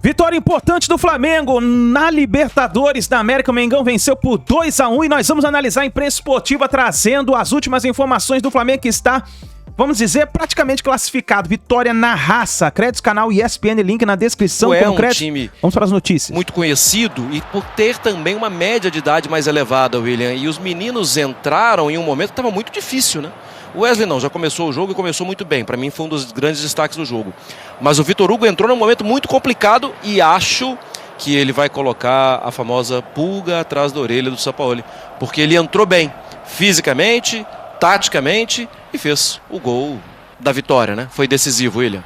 Vitória importante do Flamengo na Libertadores da América. O Mengão venceu por 2-1 e nós vamos analisar a imprensa esportiva trazendo as últimas informações do Flamengo que está, vamos dizer, praticamente classificado. Vitória na raça. Créditos canal ESPN, link na descrição. É um time vamos para as notícias. Muito conhecido e por ter também uma média de idade mais elevada, William. E os meninos entraram em um momento que estava muito difícil, né? O Wesley não, já começou o jogo e começou muito bem. Para mim foi um dos grandes destaques do jogo. Mas o Vitor Hugo entrou num momento muito complicado e acho que ele vai colocar a famosa pulga atrás da orelha do Sampaoli. Porque ele entrou bem, fisicamente, taticamente e fez o gol da vitória, né? Foi decisivo, William.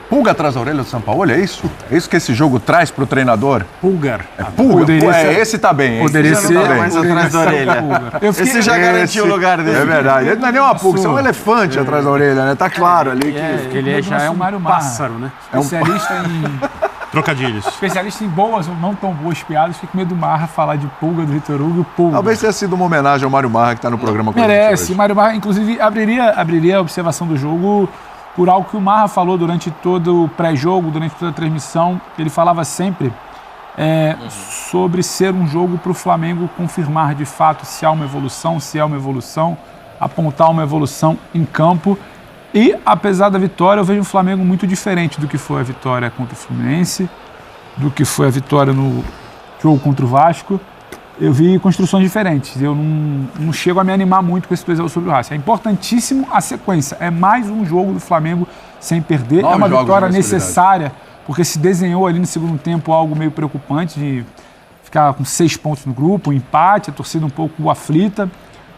Pulga atrás da orelha do Sampaoli, é isso? É isso que esse jogo traz pro treinador? Pulgar. Pulga? Esse tá bem. Poderia ser mais atrás da orelha. Esse já garantiu o lugar dele. É verdade. Ele não é nem uma pulga, é um elefante atrás da orelha, né? Tá claro ali que... Ele já é um pássaro, né? Especialista em... Trocadilhos. Especialista em boas ou não tão boas piadas. Fico com medo do Marra falar de pulga do Vitor Hugo e o pulga. Talvez tenha sido uma homenagem ao Mário Marra que tá no programa com a gente merece. hoje. Mário Marra, inclusive, abriria a observação do jogo por algo que o Marra falou durante todo o pré-jogo, durante toda a transmissão. Ele falava sempre sobre ser um jogo para o Flamengo confirmar de fato se há uma evolução, apontar uma evolução em campo. E, apesar da vitória, eu vejo um Flamengo muito diferente do que foi a vitória contra o Fluminense, do que foi a vitória no jogo contra o Vasco. Eu vi construções diferentes. Eu não chego a me animar muito com esse 2-0 sobre o Racing. É importantíssimo a sequência. É mais um jogo do Flamengo sem perder. É uma vitória necessária, porque se desenhou ali no segundo tempo algo meio preocupante, de ficar com 6 pontos no grupo, um empate, a torcida um pouco aflita.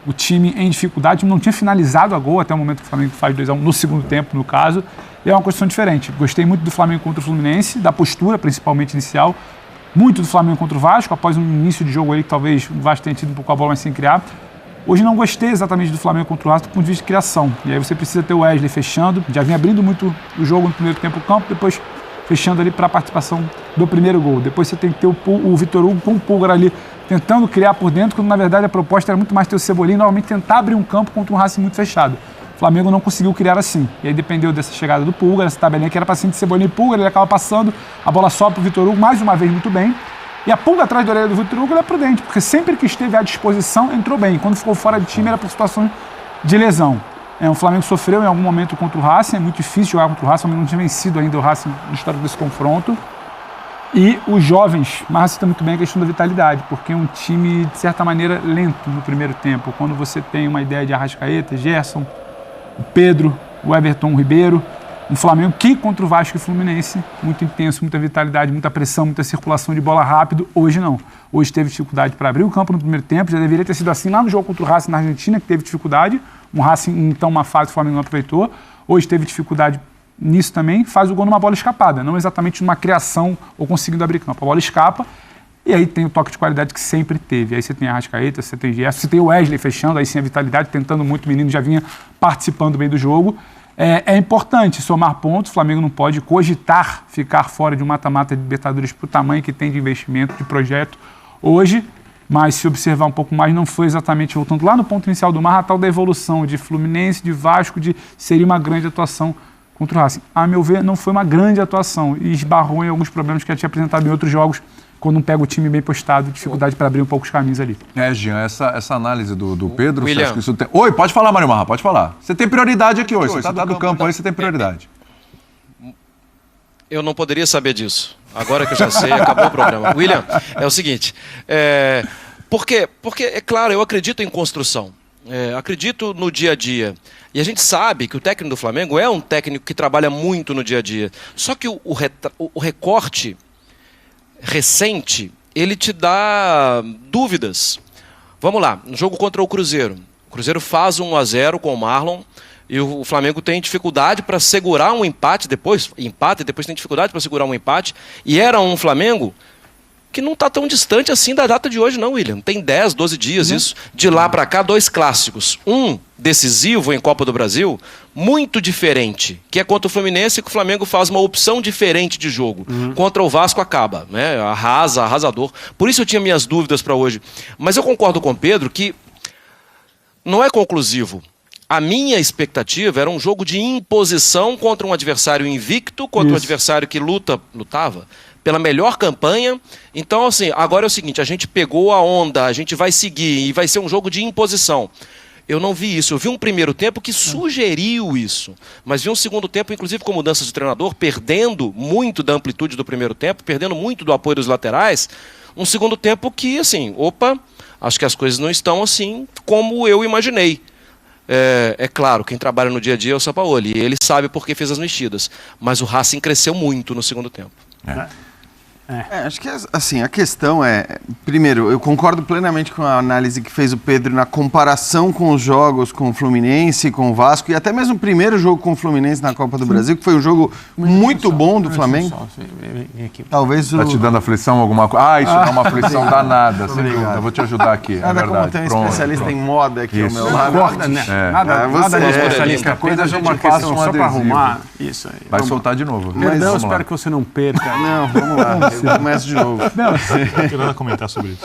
O time em dificuldade, não tinha finalizado a gol até o momento que o Flamengo faz 2-1 no segundo tempo, no caso. E é uma questão diferente. Gostei muito do Flamengo contra o Fluminense, da postura, principalmente inicial. Muito do Flamengo contra o Vasco, após um início de jogo aí que talvez o Vasco tenha tido um pouco a bola, mas sem criar. Hoje não gostei exatamente do Flamengo contra o Vasco do ponto de vista de criação. E aí você precisa ter o Wesley fechando, já vinha abrindo muito o jogo no primeiro tempo do campo, depois fechando ali para a participação do primeiro gol. Depois você tem que ter o Vitor Hugo com o Pulgar ali tentando criar por dentro, quando na verdade a proposta era muito mais ter o Cebolinha e novamente tentar abrir um campo contra um Racing muito fechado. O Flamengo não conseguiu criar assim. E aí dependeu dessa chegada do Pulgar, essa tabelinha que era para de Cebolinha e Pulgar, ele acaba passando, a bola sobe para o Vitor Hugo, mais uma vez muito bem. E a pulga atrás da orelha do Vitor Hugo é prudente, porque sempre que esteve à disposição, entrou bem. Quando ficou fora de time era por situações de lesão. O Flamengo sofreu em algum momento contra o Racing, é muito difícil jogar contra o Racing, mas não tinha vencido ainda o Racing no histórico desse confronto. E os jovens, mas cita muito bem a questão da vitalidade, porque é um time, de certa maneira, lento no primeiro tempo. Quando você tem uma ideia de Arrascaeta, Gerson, o Pedro, o Everton Ribeiro, um Flamengo que contra o Vasco e o Fluminense, muito intenso, muita vitalidade, muita pressão, muita circulação de bola rápido. Hoje não. Hoje teve dificuldade para abrir o campo no primeiro tempo, já deveria ter sido assim lá no jogo contra o Racing na Argentina, que teve dificuldade. Um Racing, então, uma fase que o Flamengo não aproveitou. Hoje teve dificuldade nisso também, faz o gol numa bola escapada, não exatamente numa criação ou conseguindo abrir campo. A bola escapa e aí tem o toque de qualidade que sempre teve. Aí você tem a Arrascaeta, você tem Gerson, você tem o Wesley fechando, aí sim a vitalidade, tentando muito, o menino já vinha participando bem do jogo. É importante somar pontos, o Flamengo não pode cogitar ficar fora de um mata-mata de Libertadores para o tamanho que tem de investimento, de projeto hoje, mas se observar um pouco mais, não foi exatamente voltando lá no ponto inicial do Marra, a tal da evolução de Fluminense, de Vasco, de seria uma grande atuação contra o Racing. A meu ver, não foi uma grande atuação e esbarrou em alguns problemas que já tinha apresentado em outros jogos, quando não pega o time bem postado, dificuldade para abrir um pouco os caminhos ali. Jean, essa análise do Pedro, William. você acha que isso tem... Oi, pode falar, Mário Marra, pode falar. Você tem prioridade aqui hoje, você está do campo aí, você tem prioridade. Eu não poderia saber disso. Agora que eu já sei, acabou o programa. William, é o seguinte, por quê? Porque, é claro, eu acredito em construção. Acredito no dia a dia. E a gente sabe que o técnico do Flamengo é um técnico que trabalha muito no dia a dia. Só que o recorte recente, ele te dá dúvidas. Vamos lá, no jogo contra o Cruzeiro. O Cruzeiro faz 1-0 com o Marlon e o Flamengo tem dificuldade para segurar um empate, depois empate, depois tem dificuldade para segurar um empate. E era um Flamengo que não está tão distante assim da data de hoje não, William. Tem 10, 12 dias isso. De lá para cá, 2 clássicos. Um decisivo em Copa do Brasil, muito diferente, que é contra o Fluminense, que o Flamengo faz uma opção diferente de jogo. Contra o Vasco acaba, né? Arrasador. Por isso eu tinha minhas dúvidas para hoje. Mas eu concordo com o Pedro que não é conclusivo. a minha expectativa era um jogo de imposição contra um adversário invicto, contra um adversário que lutava pela melhor campanha. Então, assim, agora é o seguinte, a gente pegou a onda, a gente vai seguir e vai ser um jogo de imposição. Eu não vi isso. Eu vi um primeiro tempo que sugeriu isso, mas vi um segundo tempo, inclusive com mudanças de treinador, perdendo muito da amplitude do primeiro tempo, perdendo muito do apoio dos laterais. Um segundo tempo que, assim, acho que as coisas não estão assim como eu imaginei. É claro, quem trabalha no dia a dia é o Sampaoli, e ele sabe por que fez as mexidas, mas o Racing cresceu muito no segundo tempo. Acho que assim, a questão é, primeiro, eu concordo plenamente com a análise que fez o Pedro na comparação com os jogos com o Fluminense, com o Vasco e até mesmo o primeiro jogo com o Fluminense na Copa do Brasil, que foi um jogo muito bom do Flamengo. Talvez Tá te dando aflição alguma coisa? Isso dá uma aflição danada, sem dúvida. Eu vou te ajudar aqui, é verdade. Como tem um especialista em moda aqui ao meu lado. Nada de especialista. Coisa a gente uma passa questão um só para adesivo. arrumar. Isso aí. Vai soltar de novo. Perdão, espero que você não perca. Não, vamos lá. Eu começo de novo. Não quero nada comentar sobre isso.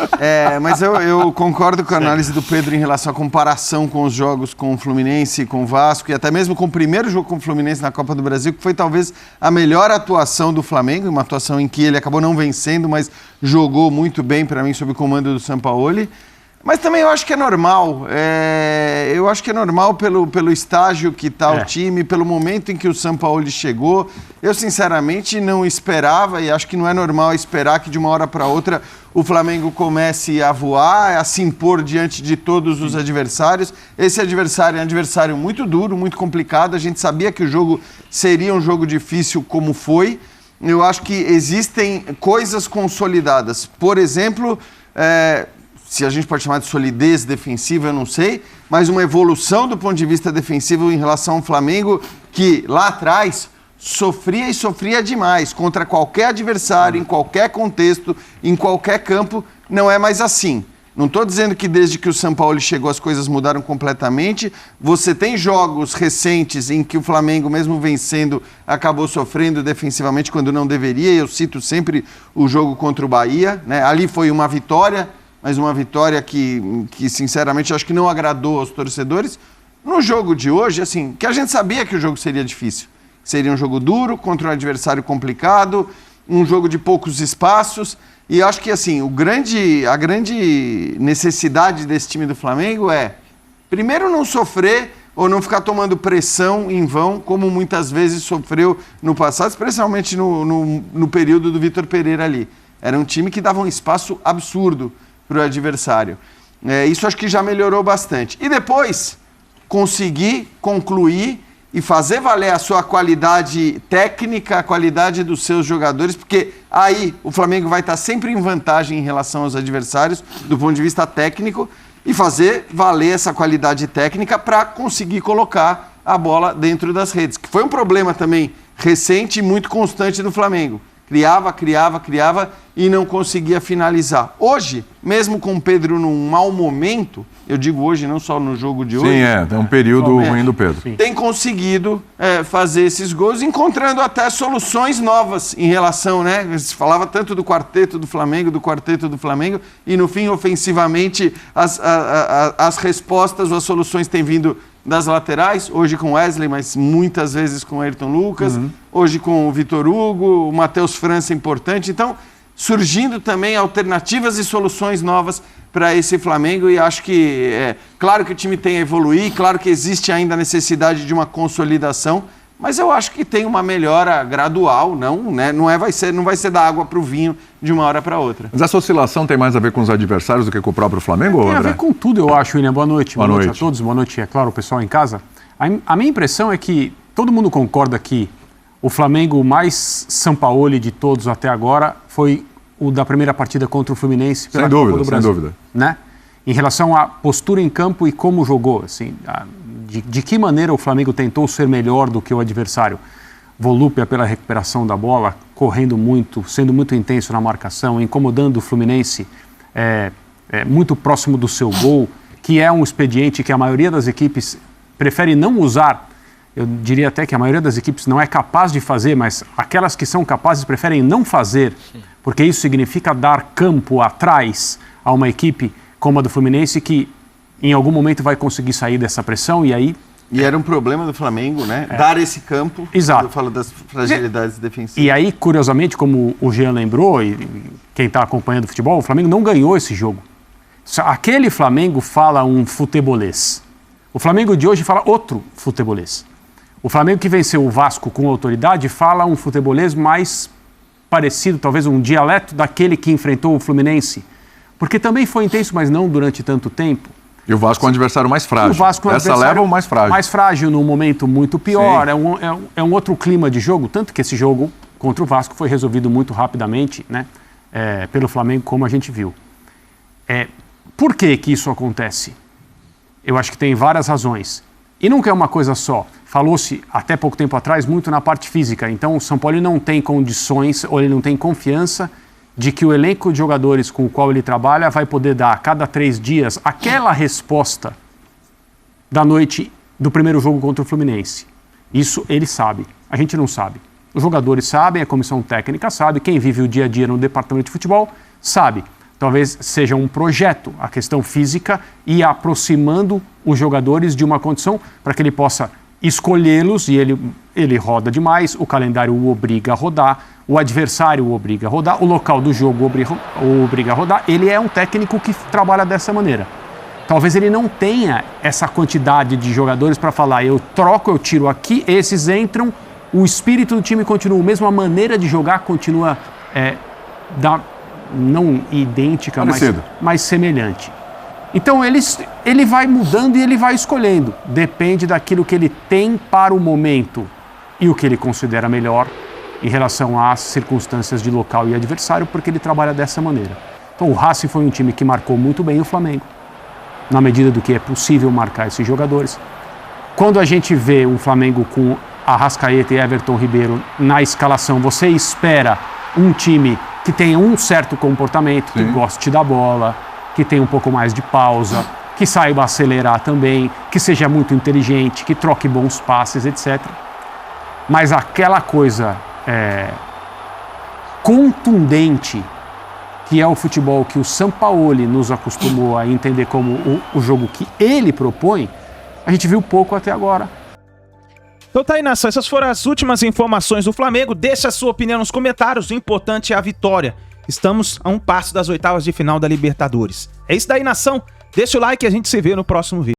Mas eu concordo com a análise do Pedro em relação à comparação com os jogos com o Fluminense, com o Vasco e até mesmo com o primeiro jogo com o Fluminense na Copa do Brasil, que foi talvez a melhor atuação do Flamengo, uma atuação em que ele acabou não vencendo, mas jogou muito bem para mim sob o comando do Sampaoli. Mas também eu acho que é normal, eu acho que é normal pelo estágio que está o time, pelo momento em que o Sampaoli chegou. Eu, sinceramente, não esperava e acho que não é normal esperar que de uma hora para outra o Flamengo comece a voar, a se impor diante de todos os adversários. Esse adversário é um adversário muito duro, muito complicado. A gente sabia que o jogo seria um jogo difícil como foi. Eu acho que existem coisas consolidadas. Por exemplo, se a gente pode chamar de solidez defensiva, eu não sei, mas uma evolução do ponto de vista defensivo em relação ao Flamengo, que lá atrás sofria e sofria demais contra qualquer adversário, em qualquer contexto, em qualquer campo, não é mais assim. Não estou dizendo que desde que o Sampaoli chegou as coisas mudaram completamente. Você tem jogos recentes em que o Flamengo, mesmo vencendo, acabou sofrendo defensivamente quando não deveria. Eu cito sempre o jogo contra o Bahia, né? Ali foi uma vitória, mas uma vitória que sinceramente, acho que não agradou aos torcedores. No jogo de hoje, assim, que a gente sabia que o jogo seria difícil. Seria um jogo duro, contra um adversário complicado, um jogo de poucos espaços. E acho que, assim, a grande necessidade desse time do Flamengo é, primeiro, não sofrer ou não ficar tomando pressão em vão, como muitas vezes sofreu no passado, especialmente no período do Vitor Pereira ali. Era um time que dava um espaço absurdo para o adversário. Isso acho que já melhorou bastante. E depois, conseguir concluir e fazer valer a sua qualidade técnica, a qualidade dos seus jogadores, porque aí o Flamengo vai estar sempre em vantagem em relação aos adversários, do ponto de vista técnico, e fazer valer essa qualidade técnica para conseguir colocar a bola dentro das redes, que foi um problema também recente e muito constante do Flamengo. Criava e não conseguia finalizar. Hoje, mesmo com o Pedro num mau momento, eu digo hoje, não só no jogo de hoje. Sim, tem um período ruim do Pedro. Tem conseguido fazer esses gols, encontrando até soluções novas em relação, né? Se falava tanto do quarteto do Flamengo, e no fim, ofensivamente, as respostas ou as soluções têm vindo das laterais, hoje com Wesley, mas muitas vezes com Ayrton Lucas, hoje com o Vitor Hugo, o Matheus França importante. Então, surgindo também alternativas e soluções novas para esse Flamengo, e acho que, claro que o time tem a evoluir, claro que existe ainda a necessidade de uma consolidação, mas eu acho que tem uma melhora gradual, não vai ser da água para o vinho de uma hora para outra. Mas essa oscilação tem mais a ver com os adversários do que com o próprio Flamengo, Tem André? a ver com tudo, eu acho, William. Boa noite. Boa noite a todos. Boa noite, é claro, o pessoal em casa. A minha impressão é que todo mundo concorda que o Flamengo mais Sampaoli de todos até agora foi o da primeira partida contra o Fluminense pela Copa do Brasil. Sem dúvida. Né? Em relação à postura em campo e como jogou, assim, de que maneira o Flamengo tentou ser melhor do que o adversário. Volúpia pela recuperação da bola, correndo muito, sendo muito intenso na marcação, incomodando o Fluminense muito próximo do seu gol, que é um expediente que a maioria das equipes prefere não usar. Eu diria até que a maioria das equipes não é capaz de fazer, mas aquelas que são capazes preferem não fazer, porque isso significa dar campo atrás a uma equipe como a do Fluminense, que em algum momento vai conseguir sair dessa pressão e aí E era um problema do Flamengo, né? Dar esse campo. Exato. Eu falo das fragilidades defensivas. E aí, curiosamente, como o Jean lembrou, e quem está acompanhando o futebol, o Flamengo não ganhou esse jogo. Aquele Flamengo fala um futebolês. O Flamengo de hoje fala outro futebolês. O Flamengo que venceu o Vasco com autoridade fala um futebolês mais parecido, talvez um dialeto daquele que enfrentou o Fluminense. Porque também foi intenso, mas não durante tanto tempo. E o Vasco é um adversário mais frágil. O Vasco é um Essa leva o mais frágil. Mais frágil, num momento muito pior. É um outro clima de jogo. Tanto que esse jogo contra o Vasco foi resolvido muito rapidamente, né? Pelo Flamengo, como a gente viu. Por que isso acontece? Eu acho que tem várias razões. E nunca é uma coisa só. Falou-se, até pouco tempo atrás, muito na parte física. Então, o São Paulo não tem condições, ou ele não tem confiança de que o elenco de jogadores com o qual ele trabalha vai poder dar a cada 3 dias aquela resposta da noite do primeiro jogo contra o Fluminense. Isso ele sabe, a gente não sabe. Os jogadores sabem, a comissão técnica sabe, quem vive o dia a dia no departamento de futebol sabe. Talvez seja um projeto, a questão física, e aproximando os jogadores de uma condição para que ele possa escolhê-los, e ele roda demais, o calendário o obriga a rodar, o adversário o obriga a rodar, o local do jogo o obriga a rodar. Ele é um técnico que trabalha dessa maneira. Talvez ele não tenha essa quantidade de jogadores para falar, eu troco, eu tiro aqui, esses entram, o espírito do time continua, mesmo a maneira de jogar continua não idêntica, mas semelhante. Então ele vai mudando e ele vai escolhendo. Depende daquilo que ele tem para o momento e o que ele considera melhor em relação às circunstâncias de local e adversário, porque ele trabalha dessa maneira. Então o Racing foi um time que marcou muito bem o Flamengo, na medida do que é possível marcar esses jogadores. Quando a gente vê um Flamengo com Arrascaeta e Everton Ribeiro na escalação, você espera um time que tenha um certo comportamento, que goste da bola, que tenha um pouco mais de pausa, que saiba acelerar também, que seja muito inteligente, que troque bons passes, etc. Mas aquela coisa contundente, que é o futebol que o Sampaoli nos acostumou a entender como o jogo que ele propõe, a gente viu pouco até agora. Então tá aí, nação, essas foram as últimas informações do Flamengo. Deixa a sua opinião nos comentários, o importante é a vitória. Estamos a um passo das oitavas de final da Libertadores. É isso daí, nação. Deixa o like e a gente se vê no próximo vídeo.